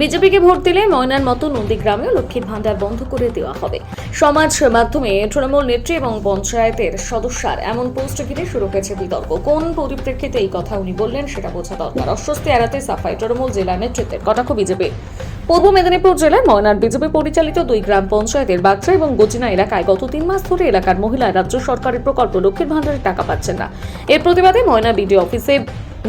বিজেপিকে ভোট দিলে ময়নার মতো নন্দীগ্রামেও লক্ষ্মীর ভান্ডার বন্ধ করে দেওয়া হবে। সমাজ মাধ্যমে তৃণমূল নেত্রী এবং পঞ্চায়েতের সদস্যার এমন পোস্ট ঘিরে শুরু হয়েছে বিতর্ক। কোন পরিপ্রেক্ষিতে এই কথা উনি বললেন সেটা বোঝা দরকার। অস্বস্তি এড়াতে সাফাই তৃণমূল জেলা নেতৃত্বের কটাক্ষ বিজেপি। পূর্ব মেদিনীপুর জেলার ময়নার বিজেপি পরিচালিত 2 গ্রাম পঞ্চায়েতের বাগচা এবং গচিনা এলাকায় গত 3 মাস ধরে এলাকার মহিলারা রাজ্য সরকারের প্রকল্প লক্ষ্মীর ভান্ডারের টাকা পাচ্ছেন না। এর প্রতিবাদে ময়না বিডিও অফিসে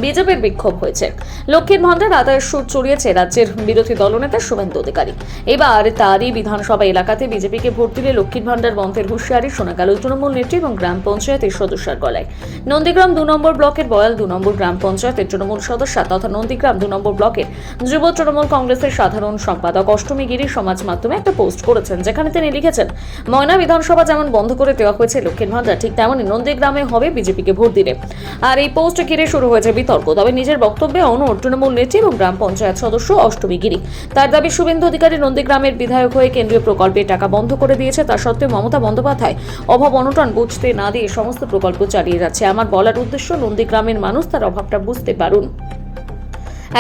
বিজেপির বিক্ষোভ হয়েছে। লক্ষ্মীর ভান্ডার আদায়ের সুর চড়িয়েছে রাজ্যের বিরোধী দলনেতা শুভেন্দু অধিকারী। এবার তারই বিধানসভা এলাকাতে বিজেপিকে ভোট দিলে লক্ষ্মীর ভান্ডার বন্ধের হুঁশিয়ারি শোনা গেল তৃণমূল নেত্রী এবং গ্রাম পঞ্চায়েতের সদস্যার গলায়। নন্দীগ্রাম 2 নম্বর ব্লকের বয়াল 2 নম্বর গ্রাম পঞ্চায়েতের তৃণমূল সদস্যা তথা নন্দীগ্রাম 2 নম্বর ব্লকের যুব তৃণমূল কংগ্রেসের সাধারণ সম্পাদক অষ্টমী গিরি সমাজ মাধ্যমে একটা পোস্ট করেছেন, যেখানে তিনি লিখেছেন, ময়না বিধানসভা যেমন বন্ধ করে দেওয়া হয়েছে লক্ষ্মীর ভান্ডার, ঠিক তেমনই নন্দীগ্রামে হবে বিজেপিকে ভোট দিলে। আর এই পোস্ট ঘিরে শুরু হয়েছে বিতর্ক। তবে নিজের বক্তব্যে অনড় তৃণমূল নেত্রী এবং গ্রাম পঞ্চায়েত সদস্য অষ্টমী গিরি। তার দাবি, শুভেন্দু অধিকারী নন্দীগ্রামের বিধায়ক হয়ে কেন্দ্রীয় প্রকল্পের টাকা বন্ধ করে দিয়েছে। তা সত্ত্বেও মমতা বন্দ্যোপাধ্যায় অভাব অনটন বুঝতে না দিয়ে সমস্ত প্রকল্প চালিয়ে যাচ্ছে। আমার বলার উদ্দেশ্য, নন্দীগ্রামের মানুষ তার অভাবটা বুঝতে পারুন।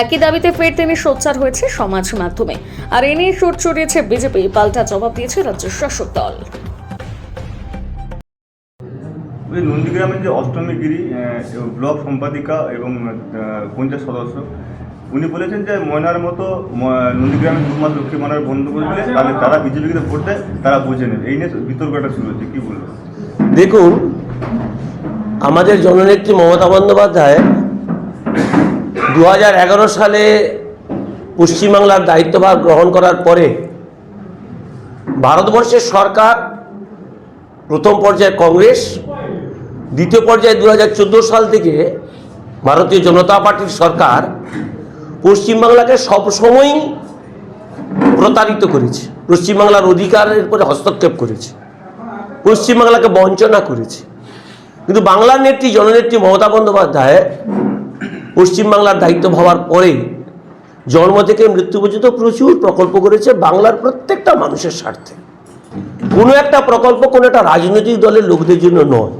একই দাবিতে ফের তিনি সোচ্চার হয়েছে সমাজ মাধ্যমে। আর এ নিয়ে সুর চড়িয়েছে বিজেপি। পাল্টা জবাব দিয়েছে রাজ্যের শাসক দল। নন্দীগ্রামের যে অষ্টমী গিরি ব্লক সম্পাদিকা এবং পঞ্চায়েত সদস্য, উনি বলেছেন যে ময়নার মতো নন্দীগ্রামের শুধুমাত্র লক্ষ্মী ভান্ডার বন্ধ করে দিলে তাহলে তারা বিজেপিকে ভোট দেয়, তারা বুঝে নেবে। এই নিয়ে বিতর্কটা শুরু হচ্ছে, কি বলবেন? দেখুন, আমাদের জননেত্রী মমতা বন্দ্যোপাধ্যায় 2011 সালে পশ্চিমবাংলার দায়িত্বভার গ্রহণ করার পরে ভারতবর্ষের সরকার, প্রথম পর্যায়ে কংগ্রেস, দ্বিতীয় পর্যায়ে 2014 সাল থেকে ভারতীয় জনতা পার্টির সরকার পশ্চিমবাংলাকে সবসময়ই প্রতারিত করেছে, পশ্চিমবাংলার অধিকারের উপরে হস্তক্ষেপ করেছে, পশ্চিমবাংলাকে বঞ্চনা করেছে। কিন্তু বাংলার নেত্রী জননেত্রী মমতা বন্দ্যোপাধ্যায় পশ্চিমবাংলার দায়িত্ব হওয়ার পরে জন্ম থেকে মৃত্যু পর্যন্ত প্রচুর প্রকল্প করেছে বাংলার প্রত্যেকটা মানুষের স্বার্থে। কোনো একটা প্রকল্প কোনো একটা রাজনৈতিক দলের লোকদের জন্য নয়।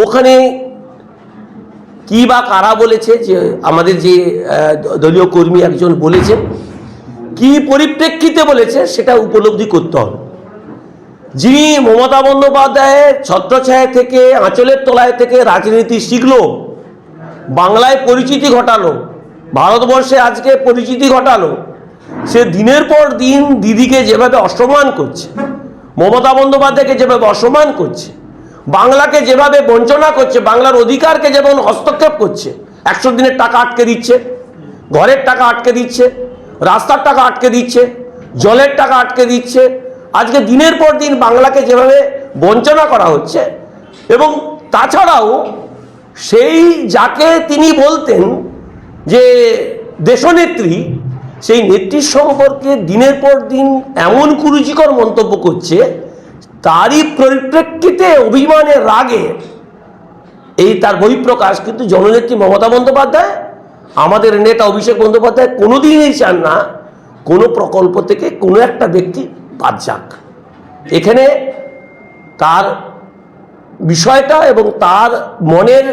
ওখানে কি বা কারা বলেছে, যে আমাদের যে দলীয় কর্মী একজন বলেছেন, কি পরিপ্রেক্ষিতে বলেছে সেটা উপলব্ধি করতে হবে। যিনি মমতা বন্দ্যোপাধ্যায়ের ছত্রছায়া থেকে, আঁচলের তলায় থেকে রাজনীতি শিখলো, বাংলায় পরিচিতি ঘটালো, ভারতবর্ষে আজকে পরিচিতি ঘটালো, সে দিনের পর দিন দিদিকে যেভাবে অসম্মান করছে, মমতা বন্দ্যোপাধ্যায়কে যেভাবে অসম্মান করছে, বাংলাকে যেভাবে বঞ্চনা করছে, বাংলার অধিকারকে যেমন হস্তক্ষেপ করছে, 100 দিনের টাকা আটকে দিচ্ছে, ঘরের টাকা আটকে দিচ্ছে, রাস্তার টাকা আটকে দিচ্ছে, জলের টাকা আটকে দিচ্ছে, আজকে দিনের পর দিন বাংলাকে যেভাবে বঞ্চনা করা হচ্ছে। এবং তাছাড়াও সেই যাকে তিনি বলতেন যে দেশনেত্রী, সেই নেত্রীর সম্পর্কে দিনের পর দিন এমন কুরুচিকর মন্তব্য করছে, তারই পরিপ্রেক্ষিতে অভিমানের রাগে এই তার বহিঃপ্রকাশ। কিন্তু জননেত্রী মমতা বন্দ্যোপাধ্যায়, আমাদের নেতা অভিষেক বন্দ্যোপাধ্যায় কোনোদিনই চান না কোনো প্রকল্প থেকে কোনো একটা ব্যক্তি বাদ যাক। এখানে তার বিষয়টা এবং তার মনের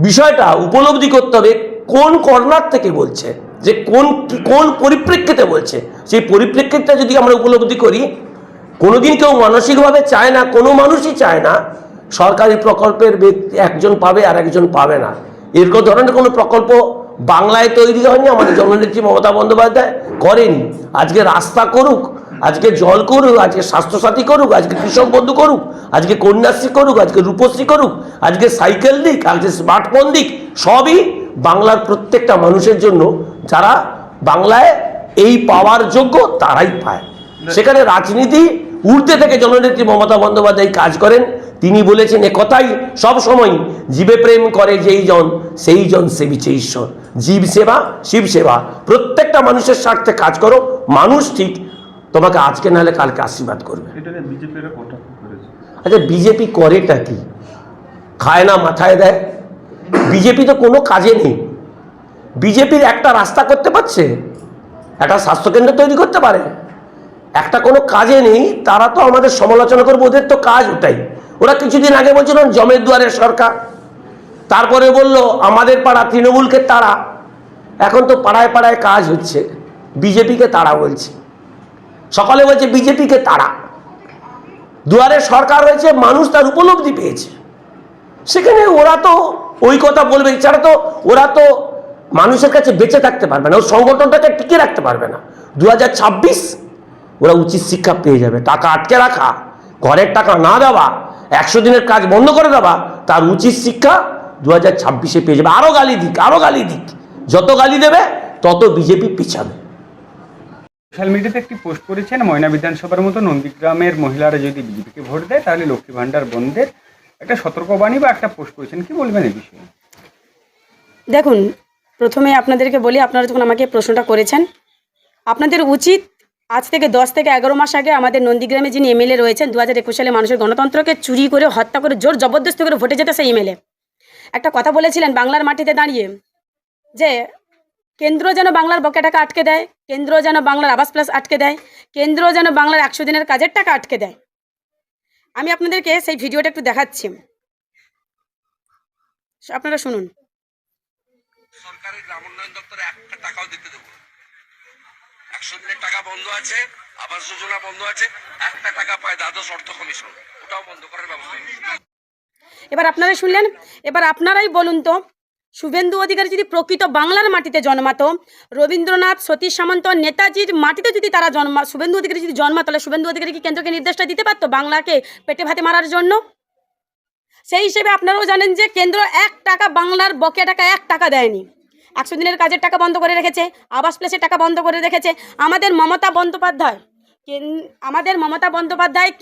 বিষয়টা উপলব্ধি করতে হবে, কোন কর্নার থেকে বলছে, যে কোন পরিপ্রেক্ষিতে বলছে। সেই পরিপ্রেক্ষিতটা যদি আমরা উপলব্ধি করি, কোনোদিন কেউ মানসিকভাবে চায় না, কোনো মানুষই চায় না সরকারি প্রকল্পের ব্যক্তি একজন পাবে আর একজন পাবে না। এরকম ধরনের কোনো প্রকল্প বাংলায় তৈরি হয়নি, আমাদের জননেত্রী মমতা বন্দ্যোপাধ্যায় করেনি। আজকে রাস্তা করুক, আজকে জল করুক, আজকে স্বাস্থ্যসাথী করুক, আজকে কৃষক বন্ধু করুক, আজকে কন্যাশ্রী করুক, আজকে রূপশ্রী করুক, আজকে সাইকেল দিক, আজকে স্মার্টফোন দিক, সবই বাংলার প্রত্যেকটা মানুষের জন্য। যারা বাংলায় এই পাওয়ার যোগ্য তারাই পায়। সেখানে রাজনীতি ঊর্ধ্বে থেকে জননেত্রী মমতা বন্দ্যোপাধ্যায় কাজ করেন। তিনি বলেছেন একথাই সব সময়, জীবে প্রেম করে যেই জন সেই জন সেবিছে ঈশ্বর। জীব সেবা, শিব সেবা, প্রত্যেকটা মানুষের স্বার্থে কাজ করো, মানুষ ঠিক তোমাকে আজকে নাহলে কালকে আশীর্বাদ করবে। আচ্ছা, বিজেপি করেটা কি? খায় না মাথায় দেয়। বিজেপি তো কোনো কাজে নেই। বিজেপির একটা রাস্তা করতে পারছে, একটা স্বাস্থ্যকেন্দ্র তৈরি করতে পারে, একটা কোনো কাজে নেই। তারা তো আমাদের সমালোচনা করবে, ওদের তো কাজ ওটাই। ওরা কিছুদিন আগে বলছিল জমের দুয়ারের সরকার, তারপরে বলল আমাদের পাড়া তৃণমূলকে তারা। এখন তো পাড়ায় পাড়ায় কাজ হচ্ছে। বিজেপিকে তাড়া বলছে, সকলে বলছে বিজেপিকে তাড়া। দুয়ারে সরকার হয়েছে, মানুষ তার উপলব্ধি পেয়েছে। সেখানে ওরা তো ওই কথা বলবে, এছাড়া তো ওরা তো মানুষের কাছে বেঁচে থাকতে পারবে না, ওই সংগঠনটাকে টিকে রাখতে পারবে না। 2026 ওরা উচিত শিক্ষা পেয়ে যাবে। টাকা আটকে রাখা, ঘরের টাকা না দেওয়া, 100 দিনের কাজ বন্ধ করে দেওয়া, তার উচিত শিক্ষা 2026-এ পেয়ে যাবে। আরো গালি দিক, আরো গালি দিক, যত গালি দেবে তত বিজেপি পিছাবে। সোশ্যাল মিডিয়াতে একটি পোস্ট করেছেন, ময়না বিধানসভার মতো নন্দীগ্রামের মহিলারা যদি বিজেপিকে ভোট দেয় তাহলে লক্ষ্মী ভাণ্ডার বন্ধের একটা সতর্কবাণী বা একটা পোস্ট করেছেন, কি বলবেন এই বিষয়ে? দেখুন, প্রথমে আপনাদেরকে বলি, আপনারা যখন আমাকে প্রশ্নটা করেছেন, আপনাদের উচিত আজ থেকে 10 থেকে 11 মাস আগে আমাদের নন্দীগ্রামে যিনি এমএলএ রয়েছেন, 2021 সালে মানুষের গণতন্ত্রকে চুরি করে, হত্যা করে, জোর জবরদস্তি করে ভোটে যেতে সেই এমএলএ একটা কথা বলেছিলেন বাংলার মাটিতে দাঁড়িয়ে, যে কেন্দ্র যেন বাংলার বকেয়া টাকা আটকে দেয়, কেন্দ্র যেন বাংলার আবাস প্লাস আটকে দেয়, কেন্দ্র যেন বাংলার 100 দিনের কাজের টাকা আটকে দেয়। আমি আপনাদেরকে সেই ভিডিওটা একটু দেখাচ্ছি, আপনারা শুনুন। সরকারের গ্রাম উন্নয়ন দপ্তরে একটা টাকাও দিতে দেবো। 100 দিনের টাকা বন্ধ আছে, আবাস যোজনা বন্ধ আছে, একটা টাকা পায় দ্বাদশ অর্থ কমিশন, ওটাও বন্ধ করার ব্যবস্থা। এবার আপনারা শুনলেন, এবার আপনারাই বলুন তো, শুভেন্দু অধিকারী যদি প্রকৃত বাংলার মাটিতে জন্মাতো, রবীন্দ্রনাথ, সতীশ সামন্ত, নেতাজির মাটিতে যদি তারা শুভেন্দু অধিকারী যদি জন্মাতো, তাহলে শুভেন্দু অধিকারী কি কেন্দ্রকে নির্দেশটা দিতে পারতো বাংলাকে পেটে ভাতে মারার জন্য? সেই হিসেবে আপনারাও জানেন যে কেন্দ্র 1 টাকা বাংলার বকেয়া টাকা 1 টাকা দেয়নি। 100 দিনের কাজের টাকা বন্ধ করে রেখেছে, আবাস প্লেসের টাকা বন্ধ করে রেখেছে। আমাদের মমতা বন্দ্যোপাধ্যায়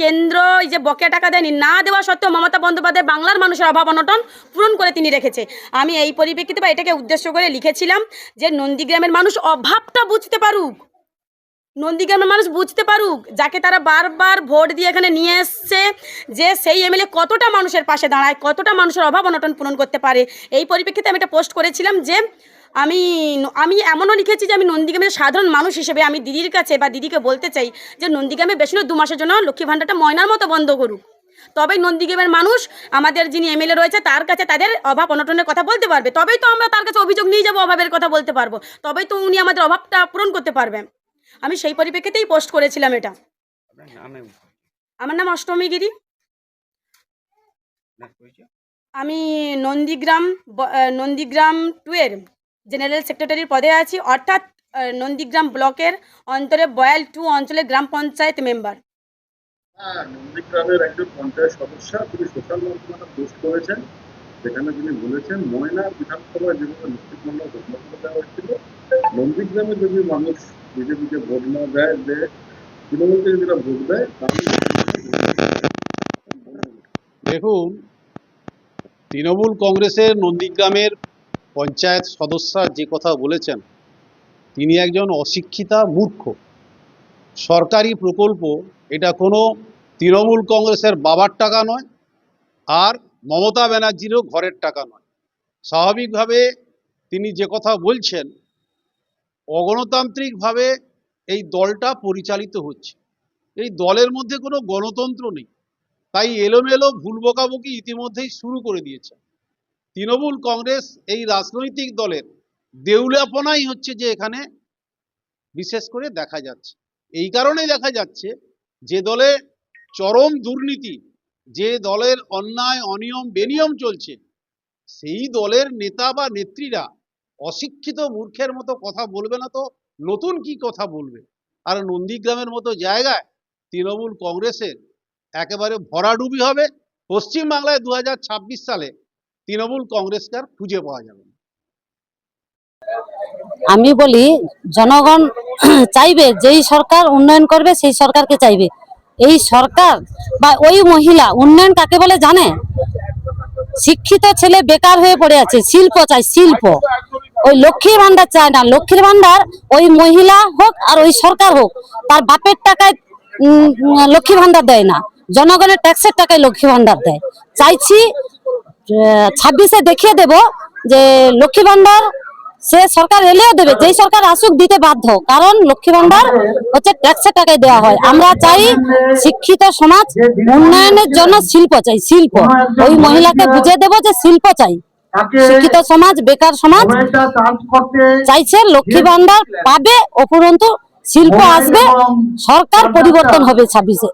কেন্দ্র এই যে বকেয়া টাকা দেয়নি, না দেওয়া সত্ত্বেও মমতা বন্দ্যোপাধ্যায় বাংলার মানুষের অভাব অনটন পূরণ করে তিনি রেখেছে। আমি এই পরিপ্রেক্ষিতে বা এটাকে উদ্দেশ্য করে লিখেছিলাম যে নন্দীগ্রামের মানুষ অভাবটা বুঝতে পারুক, নন্দীগ্রামের মানুষ বুঝতে পারুক, যাকে তারা বারবার ভোট দিয়ে এখানে নিয়ে এসছে, যে সেই এমএলএ কতটা মানুষের পাশে দাঁড়ায়, কতটা মানুষের অভাব অনটন পূরণ করতে পারে। এই পরিপ্রেক্ষিতে আমি একটা পোস্ট করেছিলাম যে আমি এমনও লিখেছি যে আমি নন্দীগ্রামের সাধারণ মানুষ হিসেবে আমি দিদির কাছে বা দিদিকে বলতে চাই যে নন্দীগ্রামে বেশি নয় 2 মাসের জন্য লক্ষ্মী ভাণ্ডারটা ময়নার মতো বন্ধ করুক, তবেই নন্দীগ্রামের মানুষ আমাদের যিনি এমএলএ রয়েছে তার কাছে তাদের অভাব অনটনের কথা বলতে পারবে, তবেই তো আমরা তার কাছে অভিযোগ নিয়ে যাবো, অভাবের কথা বলতে পারবো, তবেই তো উনি আমাদের অভাবটা পূরণ করতে পারবেন। আমি সেই পরিপ্রেক্ষিতেই পোস্ট করেছিলাম এটা। আমার নাম অষ্টমী গিরি, আমি নন্দীগ্রাম 2 এর জেনারেল সেক্রেটারির পদে আছি, অর্থাৎ নন্দীগ্রাম ব্লকের অন্তরে বয়াল 2 অঞ্চলের গ্রাম পঞ্চায়েত মেম্বার। নন্দীগ্রামের একজন পঞ্চায়েত সদস্য তিনি সোশ্যাল মাধ্যমে পোস্ট করেছেন, যেখানে তিনি বলেছেন ময়না বিধানসভায় যেভাবে লক্ষ্মী ভাণ্ডার ঘোষণা করে দেওয়া হয়েছিল, নন্দীগ্রামে যদি মানুষ বিজেপিকে ভোট না দেয়, যে তৃণমূলকে যদি ভোট দেয় তাহলে। দেখুন, তৃণমূল কংগ্রেসের নন্দীগ্রামের পঞ্চায়েত সদস্য যে কথা বলেছেন, তিনি একজন অশিক্ষিতা মূর্খ। সরকারি প্রকল্প এটা কোনো তৃণমূল কংগ্রেসের বাবার টাকা নয়, আর মমতা ব্যানার্জিরও ঘরের টাকা নয়। স্বাভাবিকভাবে তিনি যে কথা বলছেন, অগণতান্ত্রিকভাবে এই দলটা পরিচালিত হচ্ছে। এই দলের মধ্যে কোনো গণতন্ত্র নেই, তাই এলোমেলো ভুল বকাবকি ইতিমধ্যেই শুরু করে দিয়েছে। তৃণমূল কংগ্রেস এই রাজনৈতিক দলের দেউলিয়াপনাই হচ্ছে যে এখানে বিশেষ করে দেখা যাচ্ছে। এই কারণেই দেখা যাচ্ছে যে দলে চরম দুর্নীতি, যে দলের অন্যায় অনিয়ম বেনিয়ম চলছে, সেই দলের নেতা বা নেত্রীরা অশিক্ষিত মূর্খের মতো কথা বলবে না তো নতুন কি কথা বলবে। আর নন্দীগ্রামের মতো জায়গায় তৃণমূল কংগ্রেসের একেবারে ভরাডুবি হবে। পশ্চিমবাংলায় 2026 সালে তৃণমূল কংগ্রেসকে আর খুঁজে পাওয়া যাবে না। আমি বলি জনগণ চাইবে যেই সরকার উন্নয়ন করবে সেই সরকারকে চাইবে। এই সরকার বা ওই মহিলা উন্নয়ন কাকে বলে জানে? শিক্ষিত ছেলে বেকার হয়ে পড়ে আছে, শিল্প চাই, শিল্প। ওই লক্ষ্মীর ভান্ডার চায় না। লক্ষ্মীর ভান্ডার ওই মহিলা হোক আর ওই সরকার হোক, তার বাপের টাকায় লক্ষ্মী ভান্ডার দেয় না, জনগণের ট্যাক্সের টাকায় লক্ষ্মী ভান্ডার দেয়। চাইছি 26-এ দেখিয়ে দেব যে লক্ষ্মী ভান্ডার সে সরকার এলেও দেবে, যেই সরকার আসুক দিতে বাধ্য, কারণ লক্ষ্মী ভান্ডার হচ্ছে ট্যাক্সের টাকায় দেওয়া হয়। আমরা চাই শিক্ষিত সমাজ উন্নয়নের জন্য শিল্প চাই, শিল্প। ওই মহিলাকে বুঝিয়ে দেব যে শিল্প চাই। শিক্ষিত সমাজ, বেকার সমাজ চাইছে লক্ষ্মী ভান্ডার পাবে, উপরন্তু শিল্প আসবে, সরকার পরিবর্তন হবে 26-এ।